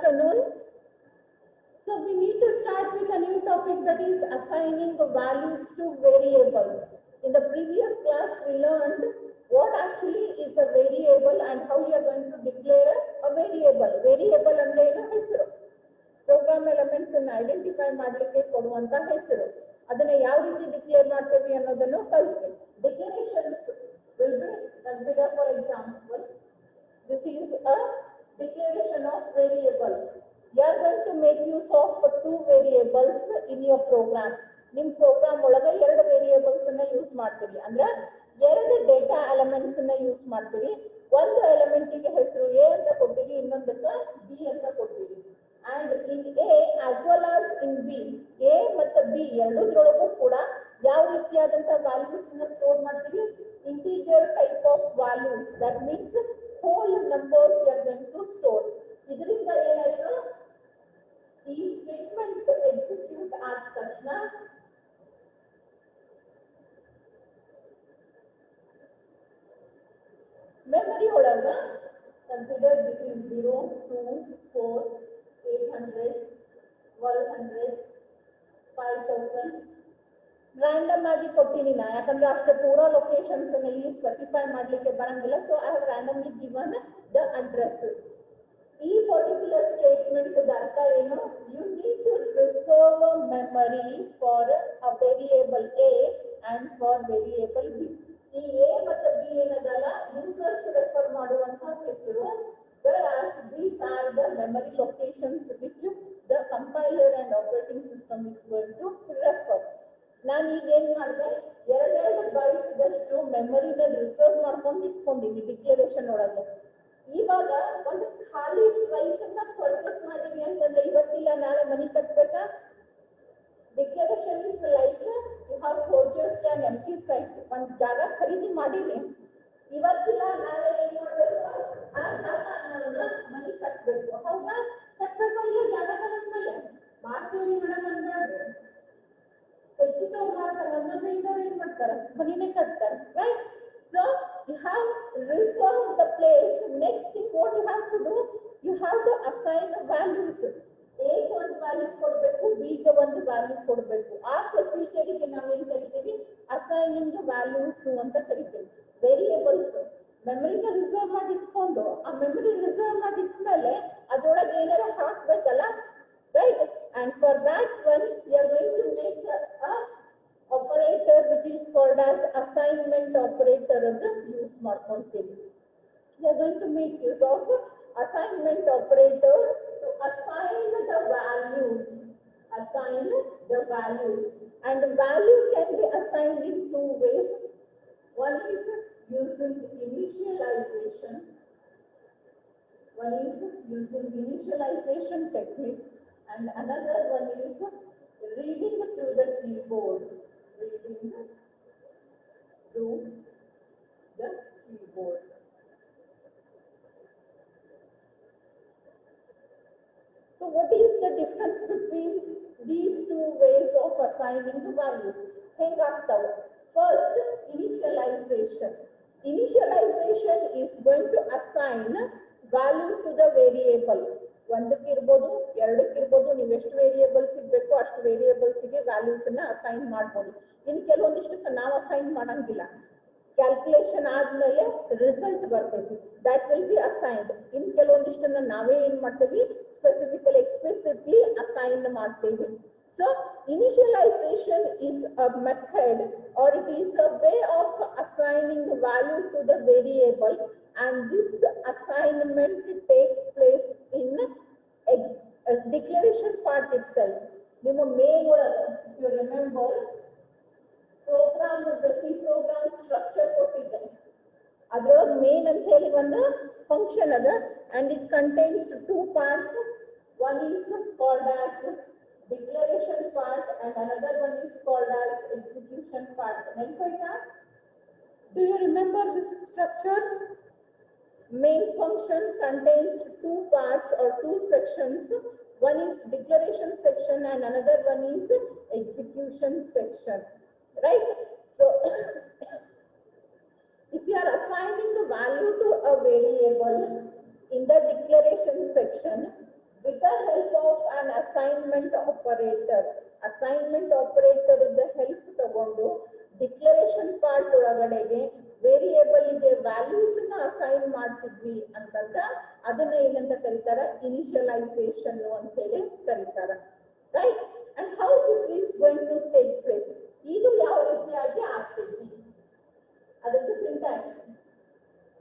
afternoon. So we need to start with a new topic, that is assigning values to variables. In the previous class, we learned what actually is a variable and how we are going to declare a variable. Variable ಅಂದ್ರೆ ಏನು? ಹೆಸರು. Program elements ಅನ್ನು identify ಮಾಡಲಿಕ್ಕೆ ಕೊಡುವಂತ ಹೆಸರು. ಅದನ್ನ ಯಾವ ರೀತಿ ಡಿಕ್ಲೇರ್ ಮಾಡ್ತೀವಿ ಅನ್ನೋದನ್ನು ಕಲಿತೀವಿ. Declarations will be consider, for example, this is a declaration of variable. You are going to make use of two variables in your program. ನಿಮ್ಮ ಪ್ರೋಗ್ರಾಮ್ ಒಳಗೆ ಎರಡು ವೇರಿಯೇಬಲ್ಸ್ ಅನ್ನ ಯೂಸ್ ಮಾಡ್ತೀರಿ. ಅಂದ್ರೆ ಎರಡು ಡೇಟಾ ಎಲಿಮೆಂಟ್ಸ್ ಅನ್ನ ಯೂಸ್ ಮಾಡ್ತೀರಿ. ಒಂದು ಎಲಿಮೆಂಟಿಗೆ ಹೆಸರು ಎ ಅಂತ ಕೊಡ್ತೀರಿ, ಇನ್ನೊಂದಕ್ಕೆ ಬಿ ಅಂತ ಕೊಡ್ತೀರಿ. And in A as well as in B, A ಮತ್ತು ಬಿ ಎರಡರೊಳಗೂ ಕೂಡ ಯಾವ ರೀತಿಯಾದಂತಹ ವ್ಯಾಲ್ಯೂಸ್ ಅನ್ನ ಸ್ಟೋರ್ ಮಾಡ್ತೀವಿ? Integer type of values, that means whole numbers you are going to store. ಇದರಿಂದ ಏನಾಯ್ತು? ಈ ಸ್ಟೇಟ್ಮೆಂಟ್ ಎಕ್ಸಿಕ್ಯೂಟ್ ಆದ ತಕ್ಷಣ ಮೆಮರಿ ಒಳಗ ಕನ್ಸಿಡರ್ ದಿಸ್ ಇಸ್ 0, 2, 4, 800, 1200, 5000 ರ್ಯಾಂಡಮ್ ಆಗಿ ಕೊಟ್ಟಿನಿ ನಾ, ಯಾಕಂದ್ರೆ ಅಷ್ಟು ಪೂರಾ ಲೊಕೇಶನ್ಸ್ ಅನ್ನ ಇಲ್ಲಿ ಸ್ಪೆಸಿಫೈ ಮಾಡ್ಲಿಕ್ಕೆ ಬರಂಗಿಲ್ಲ. So I have randomly given the addresses. ಈ ಪರ್ಟಿಕ್ಯುಲರ್ ಸ್ಟೇಟ್ಮೆಂಟ್ ಅರ್ಥ ಏನು? You need to reserve memory for a variable A and for variable B. ಈ ಎ ಮತ್ತು ಬಿ ಏನದಲ್ಲ, ಯೂಸರ್ಸ್ ರೆಫರ್ ಮಾಡುವಂತಹ ಹೆಸರು. whereas these are the memory locations which the compiler and operating system is going to refer. ನಾನು ಈಗ ಏನ್ ಮಾಡಿದೆ, ಎರಡೆರಡು ಬೈಟ್ದಷ್ಟು ಮೆಮರಿನ ರಿಸರ್ವ್ ಮಾಡ್ಕೊಂಡು ಇಟ್ಕೊಂಡಿನಿ ಡಿಕ್ಲರೇಷನ್ ಒಳಗೆ. ಇವಾಗ ಒಂದು ಖಾಲಿ ಸೈಟ್ ಅನ್ನ ಪರ್ಚೇಸ್ ಮಾಡಿದ್ವಿ ಅಂತಂದ್ರೆ ಇವತ್ತಿಲ್ಲ ನಾಳೆ ಮನಿ ಕಟ್ಬೇಕಾ? Declaration is like you have purchased an empty site. ಒಂದು ಜಾಗ ಖರೀದಿ ಮಾಡಿವಿ, ಇವತ್ತಿಲ್ಲ ನಾಳೆ ಏನ್ ಮಾಡ್ಬೇಕು? ಆ ಜಾಗ ನಾನು ಮನಿ ಕಟ್ಬೇಕು. ಹೌದಾ? ಕಟ್ಬೇಕು ಇಲ್ಲ ಜಾಗ ತಗೊಂಡ್ಮೇಲೆ ಮಾಡ್ತೀವಿ ಮೇಡಮ್ ಅಂದ್ಬಿಡ್ರಿ. ಹೆಚ್ಚಿನವ್ರು ಮಾಡ್ತಾರೆ, ಒಂದೊಂದು ಏನ್ ಮಾಡ್ತಾರೆ? ಮನಿನೇ ಕಟ್ತಾರೆ, right? So you have reserved the place. Next thing what you have to do, you have to assign the values. A ಗೆ ಒಂದು ವ್ಯಾಲ್ಯೂ ಕೊಡಬೇಕು, ಬಿ ಗೆ ಒಂದು ವ್ಯಾಲ್ಯೂ ಕೊಡಬೇಕು. ಆ ಪ್ರೊಸೀಜರಿಗೆ ನಾವೇನ್ ಕರಿತೀವಿ? ಅಸೈನಿಂಗ್ ವ್ಯಾಲ್ಯೂಸ್ ಅಂತ ಕರಿತೀವಿ. ವೇರಿಯೇಬಲ್ಸ್ ಮೆಮರಿನ ರಿಸರ್ವ್ ಮಾಡಿ ಇಟ್ಕೊಂಡು, ಆ ಮೆಮರಿ ರಿಸರ್ವ್ ಮಾಡಿ ಇಟ್ಮೇಲೆ ಅದರೊಳಗೆ ಏನಾರ ಹಾಕ್ಬೇಕಲ್ಲ, right? And for that one you are going to make a operator which is called as assignment operator ಅಂತ ಯೂಸ್ ಮಾಡ್ಕೊಂತೀವಿ. We are going to make use of assignment operator to assign the values. Assign the values, and value can be assigned in two ways. One is using initialization. One is using initialization technique, and another one is reading through the keyboard. Reading through the keyboard. So what is the difference between these two ways of assigning the values? Hengagtavu. First, initialization. Initialization is going to assign value to the variable. ಒಂದಕ್ಕೆ ಇರ್ಬೋದು, ಎರಡಕ್ಕೆ ಇರ್ಬೋದು, ನೀವು ಎಷ್ಟು variables ಸಿಗಬೇಕು ಅಷ್ಟು ವೇರಿಯೇಬಲ್ಸ್ಗೆ values ಅನ್ನ assign ಮಾಡ್ಬೋದು. ಇನ್ನು ಕೆಲವೊಂದಿಷ್ಟಕ್ಕೆ ನಾವು ಅಸೈನ್ ಮಾಡಂಗಿಲ್ಲ, ಕ್ಯಾಲ್ಕುಲೇಷನ್ ಆದ್ಮೇಲೆ ರಿಸಲ್ಟ್ ಬರ್ತೈತಿ, ದಟ್ ವಿಲ್ ಬಿ ಅಸೈನ್ಡ್. ಇನ್ನು ಕೆಲವೊಂದಿಷ್ಟನ್ನ ನಾವೇ ಏನ್ ಮಾಡ್ತೀವಿ? ಸ್ಪೆಸಿಫಿಕಲಿ ಎಕ್ಸ್ಪ್ಲಿಸಿಟ್ಲಿ ಅಸೈನ್ ಮಾಡ್ತೀವಿ. So initialization is a method, or it is a way of assigning value to the variable, and this assignment takes place in declaration part itself. ನಿಮ್ಮ main ಒಳಗೆ you remember program, C program structure ಕೊಟ್ಟಿದ್ದೆ. ಅದರೊಳಗೆ main ಅಂತ ಹೇಳಿ ಒಂದು function ಅದ, and it contains two parts. One is called as declaration part and another one is called as execution part. Do you remember this structure? Main function contains two parts or two sections. One is declaration section and another one is execution section, right? So if you are assigning the value to a variable in the declaration section, with the help of an assignment operator. Assignment operator the help ತಗೊಂಡು declaration part ಒಳಗಡೆಗೆ variable ಗೆ values ನ assign ಮಾಡ್ತಿದ್ವಿ ಅಂತಂದ್ರೆ ಅದನ್ನ ಏನಂತ ಕರೀತಾರ, initialization ಅಂತ ಹೇಳಿ ಕರೀತಾರ. Right? And how this is going to take place, ಇದು ಯಾವ ರೀತಿಯಾಗಿ ಆಗ್ತೈತಿ ಅದಕ್ಕೆ syntax.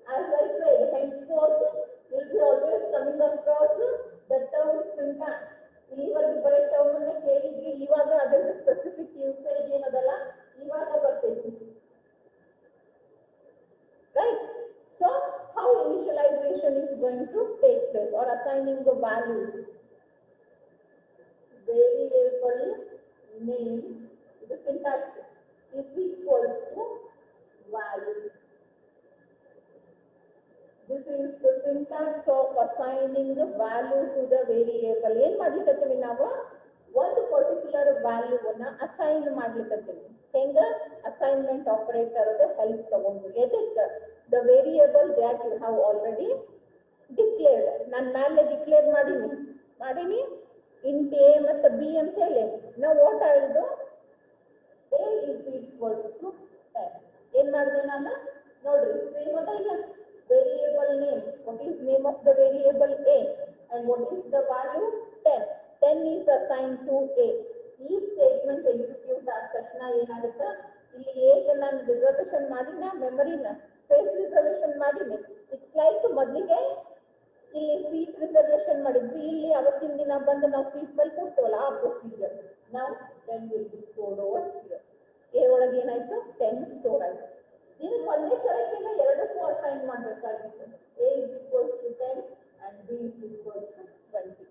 As I say, henceforth will be always coming across the term syntax. ಇಲ್ಲಿವರೆಗೆ ಬರೀ ಟರ್ಮ್ ಅನ್ನ ಕೇಳಿದ್ರಿ, ಇವಾಗ ಅದರ ಸ್ಪೆಸಿಫಿಕ್ ಯೂಸೇಜ್ ಏನದಲ್ಲ ಇವಾಗ ಬರ್ತೈತಿ. Right? So how initialization is going to take place or assigning the values? Variable name, the syntax is equals to value. This is the syntax of assigning the value to the variable. ಏನ್ ಮಾಡ್ಲಿಕ್ಕತ್ತೀವಿ ನಾವು, ಒಂದು particular value ಅನ್ನ assign ಮಾಡ್ಲಿಕ್ಕತ್ತೀವಿ. ಹೆಂಗ? Assignment operator ಅದ help ತಗೊಂಡು. ಎದಕ್ಕೆ? The variable that you have already declared. ನಾನು ಮೇಲೆ ಡಿಕ್ಲೇರ್ ಮಾಡೀನಿ ಇಂಟ್ ಎ ಮತ್ತು ಬಿ ಅಂತ ಹೇಳಿ. ನಾವು ವಾಟ್ ಹೇಳಿದ್ದು, ಎ ಇಸ್ ಈಕ್ವಲ್ಸ್ ಟು 10. ಏನ್ ಮಾಡಿದೆ ನಾನು ನೋಡ್ರಿ, ಸೇಮ್ ಅದ ಇಲ್ಲ. Variable name, what is name of the variable A and what is the value 10. 10 is assigned to A. ಈ ಸ್ಟೇಟ್ಮೆಂಟ್ ಎಕ್ಸಿಕ್ಯೂಟ್ ಆದ ತಕ್ಷಣ ಏನಾಗುತ್ತೆ, ಇಲ್ಲಿ A ಗೆ ನಾನು ರಿಸರ್ವೇಷನ್ ಮಾಡಿನ, ಮೆಮರಿನ ಸ್ಪೇಸ್ ರಿಸರ್ವೇಷನ್ ಮಾಡಿನಿ. ಇಟ್ಸ್ ಲೈಕ್ ಮೊದಲಿಗೆ ಇಲ್ಲಿ ಸೀಟ್ ರಿಸರ್ವೇಷನ್ ಮಾಡಿದ್ವಿ, ಇಲ್ಲಿ ಅವತ್ತಿನ ದಿನ ಬಂದು ನಾವು ಸೀಟ್ ಮೇಲೆ ಕೊಡ್ತೇವಲ್ಲ ಆ ಪ್ರೊಸೀಜರ್. ನಾವು 10 will be stored over here. A ಒಳಗೆ ಏನಾಯ್ತು, 10 ಸ್ಟೋರ್ ಆಯ್ತು. ಇದಕ್ಕೆ ಒಂದೇ ಸರಕ್ಕಿಂತ ಎರಡಕ್ಕೂ ಅಸೈನ್ ಮಾಡಬೇಕಾಗಿತ್ತು. A is equals to 10 and B is equals to 20.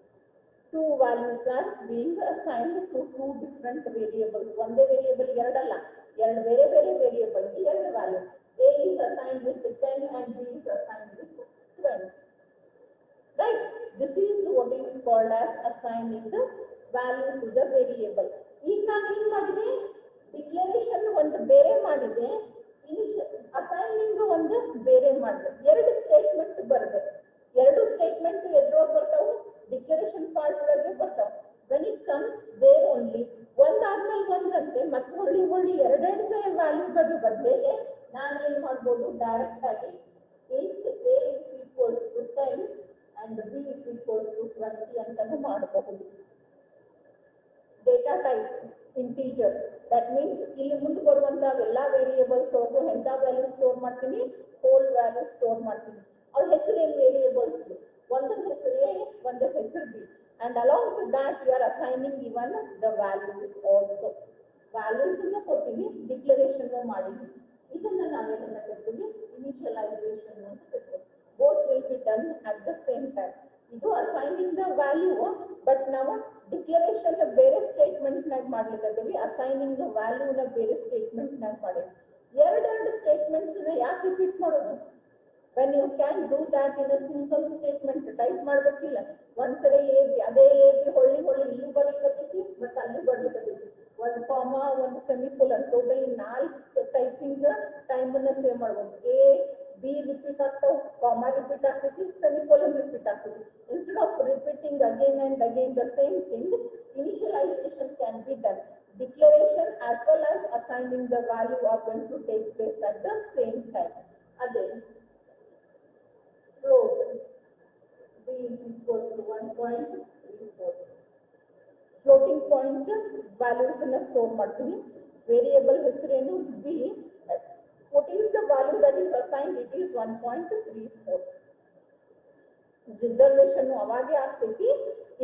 Two values are being assigned to two different variables. ಒಂದೇ ವೇರಿಯೇಬಲ್ ಎರಡಲ್ಲ, ಎರಡು ಬೇರೆ ಬೇರೆ ವೇರಿಯೇಬಲ್ ಎರಡು value. A is assigned with 10 and B is assigned with 20. Right? This is what is called as assigning the value to the variable. ಈಗ ನಾನು ಏನ್ ಮಾಡಿದೆ, ಡಿಕ್ಲರೇಷನ್ ಒಂದು ಬೇರೆ ಮಾಡಿದೆ, ಅಸೈನಿಂಗ್ ಒಂದು ಬೇರೆ ಮಾಡಿದೆ. ಎರಡು ಸ್ಟೇಟ್ಮೆಂಟ್ ಬರ್ತದೆ. ಎರಡು ಸ್ಟೇಟ್ಮೆಂಟ್ ಎದ್ರೊಳಗೆ ಬರ್ತಾವು, ಡಿಕ್ಲರೇಷನ್ ಪಾರ್ಟ್ ಒಳಗೆ ಬರ್ತಾವೆ. When it comes there only ಒಂದಾದ್ಮೇಲೆ ಒಂದಂತೆ ಮತ್ತೆ ಹೊಳ್ಳಿ ಎರಡೆರಡು ಸಲ ವ್ಯಾಲ್ಯೂಗಳು ಬದಲಿಗೆ ನಾನೇನ್ ಮಾಡ್ಬೋದು, ಡೈರೆಕ್ಟ್ ಆಗಿ int A is equals to 10 and B is equals to 20 ಅಂತಾನು ಮಾಡಬಹುದು. Data type integer, that means ಇಲ್ಲಿ ಮುಂದೆ ಬರುವಂತಹ ಎಲ್ಲಾ ವೇರಿಯೇಬಲ್ಸ್ ಅವ್ರಿಗೂ ಎಂತ ವ್ಯಾಲ್ಯೂ ಸ್ಟೋರ್ ಮಾಡ್ತೀನಿ, ಹೋಲ್ ವ್ಯಾಲ್ಯೂ ಸ್ಟೋರ್ ಮಾಡ್ತೀನಿ. ಅವ್ರ ಹೆಸರು ಏನ್ ವೇರಿಯೇಬಲ್ಸ್, ಒಂದೊಂದು ಹೆಸರು A, ಒಂದು ಹೆಸರು B, and along with that you are assigning even the values also. Values ಅನ್ನ ಕೊಡ್ತೀನಿ, ಡಿಕ್ಲರೇಷನ್ ಮಾಡಿದ್ದೀನಿ. ಇದನ್ನ ನಾವೇನಂತ ಕರಿತೀವಿ, ಇನಿಷಿಯಲೈಸೇಷನ್ ಅಂತ ಕರಿತೀವಿ. Both will be done at the same time. ಇದು ಅಸೈನಿಂಗ್ ದ ವ್ಯಾಲ್ಯೂ, ಬಟ್ ನಾವು ಡಿಕ್ಲರೇಷನ್ ಬೇರೆ ಸ್ಟೇಟ್ಮೆಂಟ್ ನಾಗ ಮಾಡ್ಲಿಕ್ಕೀವಿ, ಅಸೈನಿಂಗ್ ದ ವ್ಯಾಲ್ಯೂನ ಬೇರೆ ಸ್ಟೇಟ್ಮೆಂಟ್ ನಾಗ ಮಾಡಿದ್ವಿ. ಎರಡೆರಡು ಸ್ಟೇಟ್ಮೆಂಟ್ಸ್ ಯಾಕೆ ರಿಪೀಟ್ ಮಾಡೋದು? when you can do that in a single statement, type ಮಾಡ್ಬೇಕಿಲ್ಲ. ಒಂದ್ಸರಿ ಅದೇ ಹೊಳ್ಳಿ ಇಲ್ಲಿ ಬರ್ಲಿಕ್ಕೈತಿ ಮತ್ತೆ ಅಲ್ಲಿ ಬರ್ಲಿಕ್ಕೈತಿ. ಒಂದು ಕಾಮ, ಒಂದು ಸೆಮಿಕೋಲನ್, ಟೋಟಲಿ 4 ಟೈಪಿಂಗ್ ಟೈಮ್ ಅನ್ನ ಸೇವ್ ಮಾಡ್ಬೋದು. A B ರಿಪೀಟ್ ಆಗ್ತಾವ, ಕಾಮ ರಿಪೀಟ್ ಆಗ್ತೈತಿ, ಸೆಮಿಕೋಲನ್ ರಿಪೀಟ್ ಆಗ್ತೈತಿ. Instead of repeating again and again the same thing, initialization can be done. Declaration as well as assigning the value are going to take place at the same time. Again, float B is equals to 1.34. Floating point values ಅನ್ನ store ಮಾಡ್ತೀನಿ. Variable ಹೆಸರೇನು B. What is the value that is assigned? It is 1.34. Reservation ಅವಾಗೆ ಆಗ್ತೈತಿ.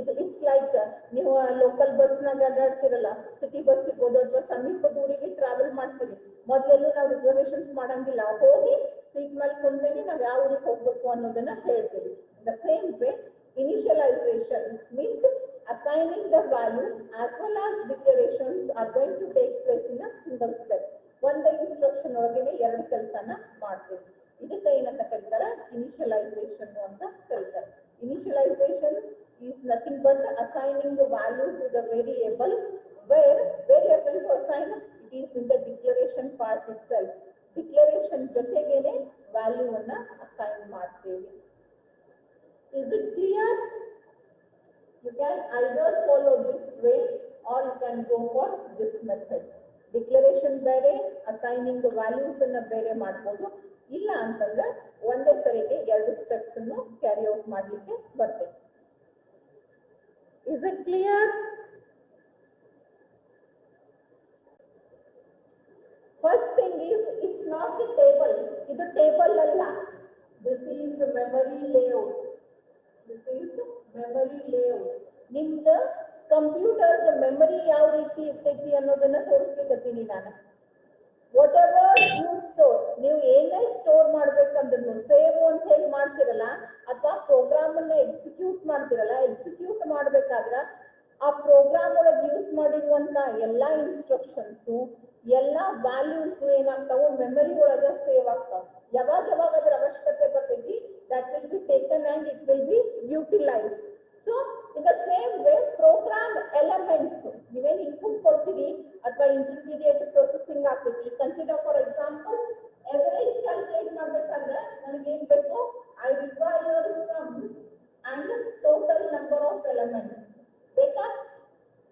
ಇದು it's like ನೀವು local bus ನಾಗ ಅಡ್ಡಾಡ್ತಿರಲ್ಲ, city bus ಇರ್ಬೋದು ಅಥವಾ ಸಮೀಪ ದೂರಿಗೆ ಟ್ರಾವೆಲ್ ಮಾಡ್ತೀವಿ, ಮೊದಲೆಲ್ಲೂ ನಾವು ರಿಸರ್ವೇಷನ್ಸ್ ಮಾಡಂಗಿಲ್ಲ. ಹೋಗಿ ಸೀಟ್ ಮೇಲೆ ಕುಂದ್ಮೇಲೆ ನಾವು ಯಾವ ಊರಿಗೆ ಹೋಗ್ಬೇಕು ಅನ್ನೋದನ್ನ ಹೇಳ್ತೀವಿ. The same way initialisation means assigning the value as well as declarations are going to take place in a single step. ಒಂದೇ ಇನ್ಸ್ಟ್ರಕ್ಷನ್ ಒಳಗೇನೆ ಎರಡು ಕೆಲಸನ ಮಾಡ್ತೀವಿ. ಇದಕ್ಕೆ ಏನಂತ ಕರೀತಾರೆ, ಇನಿಷಿಯಲೈಸೇಷನ್ ಅಂತ ಕರೀತಾರೆ. Initialisation is nothing but assigning the value to the variable where you are going to assign it is in the declaration part itself. Declaration ಜೊತೆಗೇನೆ ವ್ಯಾಲ್ಯೂ ಅನ್ನ ಅಸೈನ್ ಮಾಡ್ತೀವಿ. Is it clear? You can either follow this way or you can go for this method. Declaration ಬೇರೆ, assigning the values ಅನ್ನ ಬೇರೆ ಮಾಡಬಹುದು. ಇಲ್ಲ ಅಂತಂದ್ರೆ ಒಂದೇ ಸರಿಗೆ ಎರಡು ಸ್ಟೆಪ್ಸ್ ಅನ್ನು ಕ್ಯಾರಿ ಔಟ್ ಮಾಡಲಿಕ್ಕೆ ಬರ್ತದೆ. Is it clear? First thing is, it's not a table. It's a table alla. This is memory layout. This is memory layout. ನಿಮ್ದ ಕಂಪ್ಯೂಟರ್ ಮೆಮರಿ ಯಾವ ರೀತಿ ಇರ್ತೈತಿ ಅನ್ನೋದನ್ನ ತೋರಿಸ್ಲಿಕ್ಕತ್ತೀನಿ ನಾನು. ವಾಟ್ ಎವರ್ ಯು ಸ್ಟೋರ್, ನೀವು ಏನೇ ಸ್ಟೋರ್ ಮಾಡ್ಬೇಕಂದ್ರೂ ಸೇವ್ ಅಂತ ಹೇಳಿ ಮಾಡ್ತಿರಲ್ಲ, ಅಥವಾ ಪ್ರೋಗ್ರಾಮ್ ಅನ್ನ ಎಕ್ಸಿಕ್ಯೂಟ್ ಮಾಡ್ತಿರಲ್ಲ, ಎಕ್ಸಿಕ್ಯೂಟ್ ಮಾಡ್ಬೇಕಾದ್ರ ಆ ಪ್ರೋಗ್ರಾಮ್ ಒಳಗೆ ಯೂಸ್ ಮಾಡಿರುವಂತ ಎಲ್ಲಾ ಇನ್ಸ್ಟ್ರಕ್ಷನ್ಸ್, ಎಲ್ಲಾ ವ್ಯಾಲ್ಯೂಸ್ ಏನಾಗ್ತಾವ ಮೆಮರಿ ಒಳಗೆ ಸೇವ್ ಆಗ್ತಾವ. ಯಾವಾಗ ಯಾವಾಗ ಅದ್ರ ಅವಶ್ಯಕತೆ ಬರ್ತೈತಿ, that will be taken and it will be utilised. So in the same way, program elements, ನೀವೇನು ಇನ್ಪುಟ್ ಕೊಡ್ತೀರಿ ಅಥವಾ ಇಂಟರ್ಮೀಡಿಯೇಟ್ ಪ್ರೊಸೆಸಿಂಗ್ ಆಗ್ತೈತಿ. Consider for example, average calculate ಮಾಡ್ಬೇಕಾದ್ರೆ ನನಗೆ ಏನ್ ಬೇಕು, I require sum and total number of elements ಬೇಕಾ?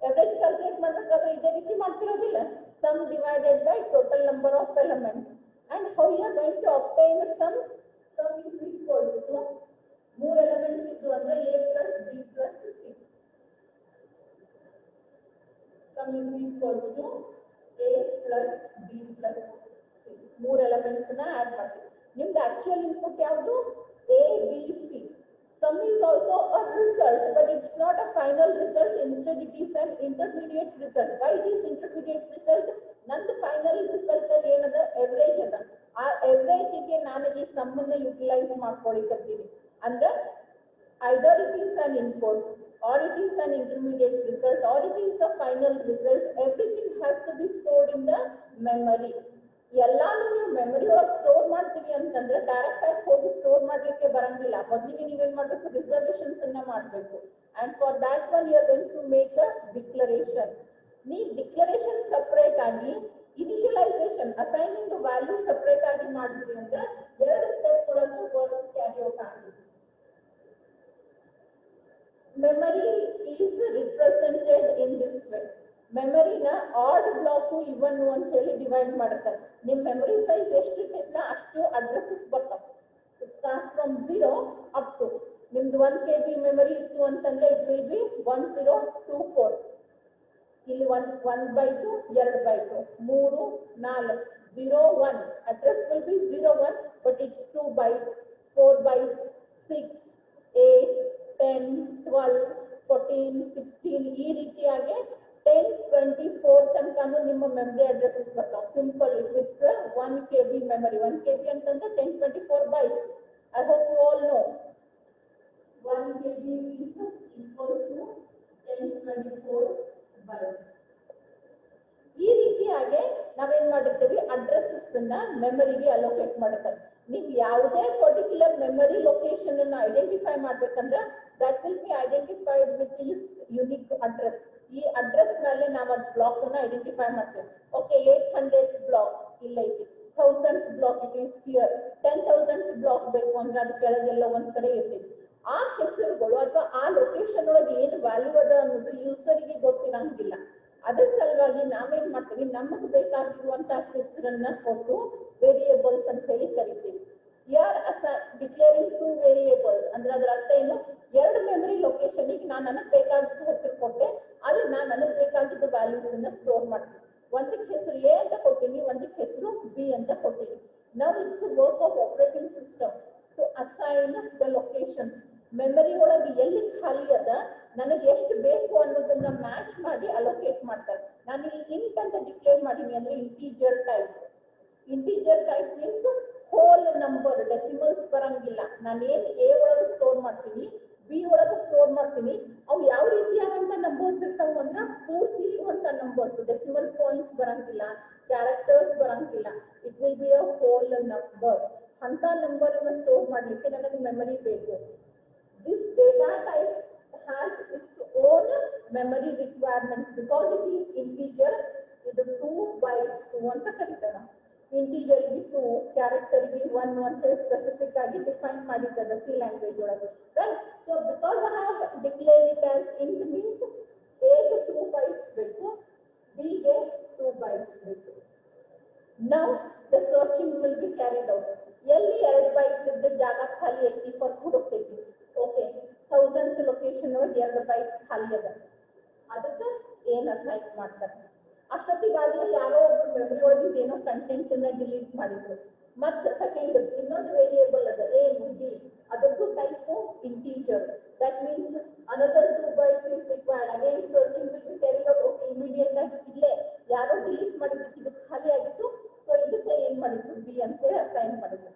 Average calculate ಮಾಡ್ಬೇಕಾದ್ರೆ ಇದೇ ರೀತಿ ಮಾಡ್ತಿರೋದಿಲ್ಲ, sum divided by total number of elements. And how you are going to obtain sum is equals to ಮೂರು ಎಲಿಮೆಂಟ್ಸ್ ಇದ್ದು ಅಂದ್ರೆ a plus b plus c. Sum is equals to a plus b plus c. ಮೂರು elements ನ add ಮಾಡ್ತೀವಿ. ನಿಮ್ದು actual input ಯಾವುದು? a b c. Sum is also a result, but it's not a final result. Instead it is an intermediate result. Why it is intermediate result? ನಂದು final result ಏನದ? Average ಅದ. ಆ average ಗೆ ನಾನು ಈ some ಅನ್ನ utilise ಮಾಡ್ಕೊಳಿಕತ್ತೀನಿ. ಅಂದ್ರೆ either it is an input or it is an intermediate result or it is the final result. Everything has to be stored in the memory. ಎಲ್ಲಾನು ನೀವು ಮೆಮರಿ ಒಳಗೆ ಸ್ಟೋರ್ ಮಾಡ್ತೀವಿ ಅಂತಂದ್ರೆ ಡೈರೆಕ್ಟ್ ಆಗಿ ಹೋಗಿ ಸ್ಟೋರ್ ಮಾಡ್ಲಿಕ್ಕೆ ಬರಂಗಿಲ್ಲ. ಮೊದಲಿಗೆ ನೀವೇನ್ ಮಾಡ್ಬೇಕು? ರಿಸರ್ವೇಷನ್ಸ್ ಅನ್ನ ಮಾಡ್ಬೇಕು. And for that one you are going to make a declaration. ನೀ ಡಿಕ್ಲರೇಷನ್ ಸಪರೇಟ್ ಆಗಿ, ಇನಿಷಿಯಲೈಸೇಷನ್ ಅಸೈನಿಂಗ್ ವ್ಯಾಲ್ಯೂ ಸಪರೇಟ್ ಆಗಿ ಮಾಡಿದ್ರಿ ಅಂದ್ರೆ ಎರಡು ಸ್ಟೆಪ್ ಒಳಗೆ ವರ್ಕ್ ಕ್ಯಾರಿ ಔಟ್ ಆಗುತ್ತೆ. Memory is represented in this way. Memory na odd block even ಅಂತ ಹೇಳಿ ಡಿವೈಡ್ ಮಾಡ್ತಾರೆ. ನಿಮ್ಮ ಮೆಮರಿ ಸೈಜ್ ಎಷ್ಟು ಇರ್ತೈತಲ್ಲ ಅಷ್ಟು ಅಡ್ರೆಸಸ್ ಬರ್ತಾವ. It starts from 0 up to, ನಿಮ್ದು 1 KB ಮೆಮರಿ ಇತ್ತು ಅಂತಂದ್ರೆ it will be 1024. ಇಲ್ಲಿ 1/2, 2/2, 3, 4, 0, 1. Address will be 0, 1, but it's 2 bytes, 4 bytes, 6, 8, 10, 12, 14, 16 ಈ ರೀತಿಯಾಗಿ 10, 24 ತನಕನೂ ನಿಮ್ಮ ಮೆಮರಿ ಅಡ್ರೆಸಸ್ ಬರ್ತಾವ. Simple, if it's 1 KB memory, 1 KB ಅಂತಂದ್ರೆ 1024 bytes. I hope you all know 1 KB is equals to 1024 bytes. ಈ ರೀತಿಯಾಗಿ ನಾವೇನ್ ಮಾಡಿರ್ತೀವಿ, ಅಡ್ರೆಸಸ್ ಅನ್ನ ಮೆಮರಿಗೆ ಅಲೋಕೇಟ್ ಮಾಡ್ತಾರೆ. ನೀವು ಯಾವುದೇ ಪರ್ಟಿಕ್ಯುಲರ್ ಮೆಮರಿ ಲೊಕೇಶನ್ ಅನ್ನ ಐಡೆಂಟಿಫೈ ಮಾಡ್ಬೇಕಂದ್ರೆ that will be identified with its unique address. ಈ ಅಡ್ರೆಸ್ ಮೇಲೆ ನಾವು ಅದು ಬ್ಲಾಕ್ ಅನ್ನ ಐಡೆಂಟಿಫೈ ಮಾಡ್ತೇವೆ. ಓಕೆ, 800 ಬ್ಲಾಕ್ ಇಲ್ಲ ಐತಿ, 1000 block it is here, 10,000 block ಬೇಕು ಅಂದ್ರೆ ಅದು ಕೆಳಗೆಲ್ಲ ಒಂದ್ ಕಡೆ ಇರ್ತೈತಿ. ಆ ಹೆಸರುಗಳು ಅಥವಾ ಆ ಲೊಕೇಶನ್ ಒಳಗೆ ಏನು ವ್ಯಾಲ್ಯೂ ಅದ ಅನ್ನೋದು ಯೂಸರ್ಗೆ ಗೊತ್ತಿರಂಗಿಲ್ಲ. ಅದ್ರ ಸಲುವಾಗಿ ನಾವೇನ್ ಮಾಡ್ತೀವಿ, ನಮಗೆ ಬೇಕಾಗಿರುವಂತ ಹೆಸರನ್ನ ಕೊಟ್ಟು ವೇರಿಯೇಬಲ್ಸ್ ಅಂತ ಹೇಳಿ ಕರಿತೀವಿ. ಆರ್ ಡಿಕ್ಲೇರಿಂಗ್ 2 ವೇರಿಯೇಬಲ್ಸ್ ಅಂದ್ರೆ ಅದರ ಅರ್ಥ ಏನು, ಎರಡು ಮೆಮರಿ ಲೊಕೇಶನ್ ಗೆ ನಾನು ನನಗೆ ಬೇಕಾಗಿದ್ದ ಹೆಸರು ಕೊಟ್ಟೆ, ಅಲ್ಲಿ ನಾನು ನನಗೆ ಬೇಕಾಗಿದ್ದ ವ್ಯಾಲ್ಯೂಸ್ ಅನ್ನ ಸ್ಟೋರ್ ಮಾಡ್ತೀನಿ. ಒಂದಕ್ಕೆ ಹೆಸರು ಎ ಅಂತ ಕೊಟ್ಟಿನಿ, ಒಂದಕ್ಕೆ ಹೆಸರು ಬಿ ಅಂತ ಕೊಟ್ಟಿನಿ. ನಾವು it's work of operating system to assign the locations. Memory ಒಳಗೆ ಎಲ್ಲಿ ಖಾಲಿ ಅದ, ನನಗೆ ಎಷ್ಟು ಬೇಕು ಅನ್ನೋದನ್ನ ಮ್ಯಾಚ್ ಮಾಡಿ ಅಲೋಕೇಟ್ ಮಾಡ್ತಾರೆ. ನಾನು ಇಲ್ಲಿ ಇಂಟ್ ಅಂತ ಡಿಕ್ಲೇರ್ ಮಾಡೀನಿ ಅಂದ್ರೆ integer type. Integer type means whole number, decimals ಬರಂಗಿಲ್ಲ. ನಾನು ಏನ್ ಎ ಒಳಗೆ ಸ್ಟೋರ್ ಮಾಡ್ತೀನಿ, ಬಿ ಒಳಗೆ ಸ್ಟೋರ್ ಮಾಡ್ತೀನಿ, ಅವು ಯಾವ ರೀತಿಯಾದಂತ ನಂಬರ್ಸ್ ಇರ್ತಾವ ಅಂದ್ರೆ ಪೂರ್ತಿ ಇರುವಂತ ನಂಬರ್ಸ್, ಡೆಸಿಮಲ್ ಪಾಯಿಂಟ್ಸ್ ಬರಂಗಿಲ್ಲ, ಕ್ಯಾರೆಕ್ಟರ್ಸ್ ಬರಂಗಿಲ್ಲ. It will be a whole number. ಅಂತ ನಂಬರ್ ಅನ್ನ ಸ್ಟೋರ್ ಮಾಡ್ಲಿಕ್ಕೆ ನನಗೆ ಮೆಮರಿ ಬೇಕು. This data type has its own memory requirements because it is integer. ಇದು 2 bytes ಅಂತ ಕರೀತಾರೆ. ಇಂಟೀಜರ್ ಗೆ 2, ಕ್ಯಾರೆಕ್ಟರ್ ಗೆ 1 ಅಂತ ಸ್ಪೆಸಿಫಿಕ್ ಆಗಿ ಡಿಫೈನ್ ಮಾಡಿದ್ದಾರೆ ಸಿ ಲ್ಯಾಂಗ್ವೇಜ್ ಒಳಗೆ, right? So because I have declared it as int means A ಗೆ 2 bytes ಬೇಕು, B ಗೆ 2 bytes ಬೇಕು. Now the searching will be carried out. ಎಲ್ಲಿ 2 bytes ಇದ್ದ ಜಾಗ ಖಾಲಿ ಐತಿ ಫಸ್ಟ್ ಹುಡುಕ್ತೈತಿ. ಓಕೆ 1000th ಲೊಕೇಶನ್ ಒಳಗೆ 2 bytes ಖಾಲಿ ಅದ, ಅದಕ್ಕೆ ಏನ್ ಅಸೈನ್ ಮಾಡ್ತಾರೆ. ಅಷ್ಟೊತ್ತಿಗಾಗಲೇ ಯಾರೋ ಒಬ್ಬರು ಮೆಮೊರಿ ಒಳಗಿಂದ ಏನೋ ಕಂಟೆಂಟ್ ಅನ್ನ ಡಿಲೀಟ್ ಮಾಡಿದ್ರು. ಮತ್ತೆ ಸೆಕೆಂಡ್ ಇನ್ನೊಂದು ವೇರಿಯೇಬಲ್ ಅದ A B, ಅದಕ್ಕೂ type integer. That means another 2 bytes is required. Again searching will be carried out. Okay, immediate ಆಗಿ ಇಲ್ಲೇ ಯಾರೋ ಡಿಲೀಟ್ ಮಾಡಿದ್ದಕ್ಕೆ ಇದು ಖಾಲಿ ಆಗಿತ್ತು, ಸೊ ಇದಕ್ಕೆ ಏನ್ ಮಾಡಿದ್ರು B ಅಂತ ಹೇಳಿ ಅಸೈನ್ ಮಾಡಿದ್ರು.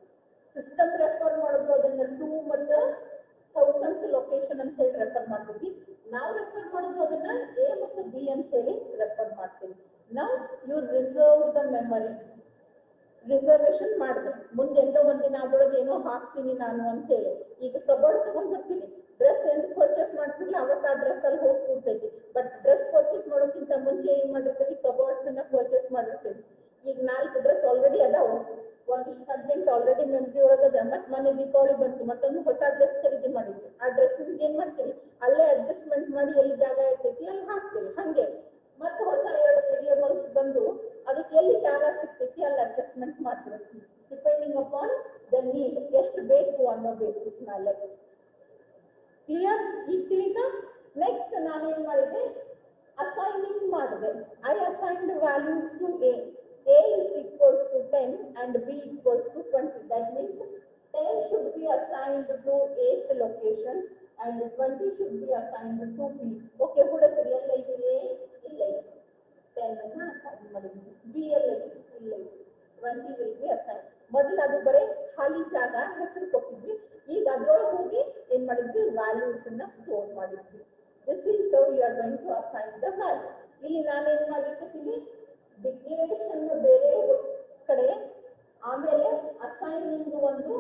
ಸಿಸ್ಟಮ್ ರೆಫರ್ ಮಾಡೋದು ಅದನ್ನ 2 ಮತ್ತು 1000th ಲೊಕೇಶನ್ ಅಂತ ಹೇಳಿ ರೆಫರ್ ಮಾಡ್ತೀವಿ. ನಾವು ರೆಫರ್ ಮಾಡೋದು ಅದನ್ನ A ಮತ್ತು B ಅಂತ ಹೇಳಿ ರೆಫರ್ ಮಾಡ್ತೀವಿ. ನಾವು you reserve the memory, reservation ಮಾಡಿದೆ. ಮುಂದೆ ಎಂದೋ ಒಂದಿನ ಅದ್ರೊಳಗೆ ಏನೋ ಹಾಕ್ತೀನಿ ನಾನು ಅಂತ ಹೇಳಿ. ಈಗ ಕಬೋರ್ಡ್ ತಗೊಂಡ್ ಬರ್ತೀನಿ, ಡ್ರೆಸ್ ಎಂದು ಪರ್ಚೇಸ್ ಮಾಡ್ತಿರ್ಲಿಲ್ಲ ಅವತ್ತು ಆ ಡ್ರೆಸ್ ಅಲ್ಲಿ ಹೋಗಿ ಕೂರ್ತೈತಿ. ಬಟ್ ಡ್ರೆಸ್ ಪರ್ಚೇಸ್ ಮಾಡೋಕ್ಕಿಂತ ಮುಂಚೆ ಏನ್ ಮಾಡಿರ್ತೀವಿ, ಕಬೋರ್ಡ್ಸ್ ಅನ್ನ ಪರ್ಚೇಸ್ ಮಾಡಿರ್ತೀವಿ. ಈಗ 4 ಡ್ರೆಸ್ ಆಲ್ರೆಡಿ ಅದಾವ, ಒಂದಿಷ್ಟು ಕಂಟೆಂಟ್ ಆಲ್ರೆಡಿ ಮೆಮರಿ ಒಳಗದ. ಮತ್ತೆ ಮನೆ ದೀಪಾವಳಿ ಬಂತು, ಮತ್ತೊಂದು ಹೊಸ ಡ್ರೆಸ್ ಖರೀದಿ ಮಾಡಿದ್ವಿ. ಆ ಡ್ರೆಸ್ ಏನ್ ಮಾಡ್ತೀವಿ, ಅಲ್ಲೇ ಅಡ್ಜಸ್ಟ್ಮೆಂಟ್ ಮಾಡಿ ಎಲ್ಲಿ ಜಾಗ ಇರ್ತೈತಿ ಅಲ್ಲಿ ಹಾಕ್ತೀವಿ. ಹಂಗೆ ಮತ್ತೆ ಹೊಸ 2 ವೇರಿಯೇಬಲ್ಸ್ ಬಂದು ಅದಕ್ಕೆ ಎಲ್ಲಿ ಜಾಗ ಸಿಗ್ತೈತಿ ಅಲ್ಲಿ ಅಡ್ಜಸ್ಟ್ಮೆಂಟ್ ಮಾಡ್ತೀವಿ, ಡಿಪೆಂಡಿಂಗ್ ಅಪಾನ್ ದ ನೀಡ್, ಎಷ್ಟು ಬೇಕು ಅನ್ನೋ ಬೇಸಿಸ್ ಮೇಲೆ. ಕ್ಲಿಯರ್? ಈಗ ತಿಳಿತಾ? ನೆಕ್ಸ್ಟ್ ನಾನೇನ್ ಮಾಡಿದೆ, ಅಸೈನಿಂಗ್ ಮಾಡಿದೆ. I assigned values to A. A is equals to 10 and B equals to 20. That means 10 should be assigned to 8th location and 20 should be assigned to B. Okay, ಹುಡುಗರು ಎಲ್ಲ ಇದೆ, ಇಲ್ಲ 10 ಅನ್ನ ಅಸೈನ್ ಮಾಡಿದ್ವಿ. B ಎಲ್ಲ ಇಲ್ಲ 20 will be assigned. ಮೊದಲು ಅದು ಬರೀ ಖಾಲಿ ಜಾಗ ಹೆಸರು ಕೊಟ್ಟಿದ್ವಿ, ಈಗ ಅದ್ರೊಳಗೆ ಹೋಗಿ ಏನ್ ಮಾಡಿದ್ವಿ, ವ್ಯಾಲ್ಯೂಸ್ ಅನ್ನ ಸ್ಟೋರ್ ಮಾಡಿದ್ವಿ. This is how you are going to assign the value. ಇಲ್ಲಿ ನಾನೇನ್ ಮಾಡಿರ್ತೀನಿ, ಡಿಕ್ಲೇರೇಷನ್ ಬೇರೆ ಕಡೆ, ಆಮೇಲೆ ಅಸೈನಿಂಗ್ ಒಂದು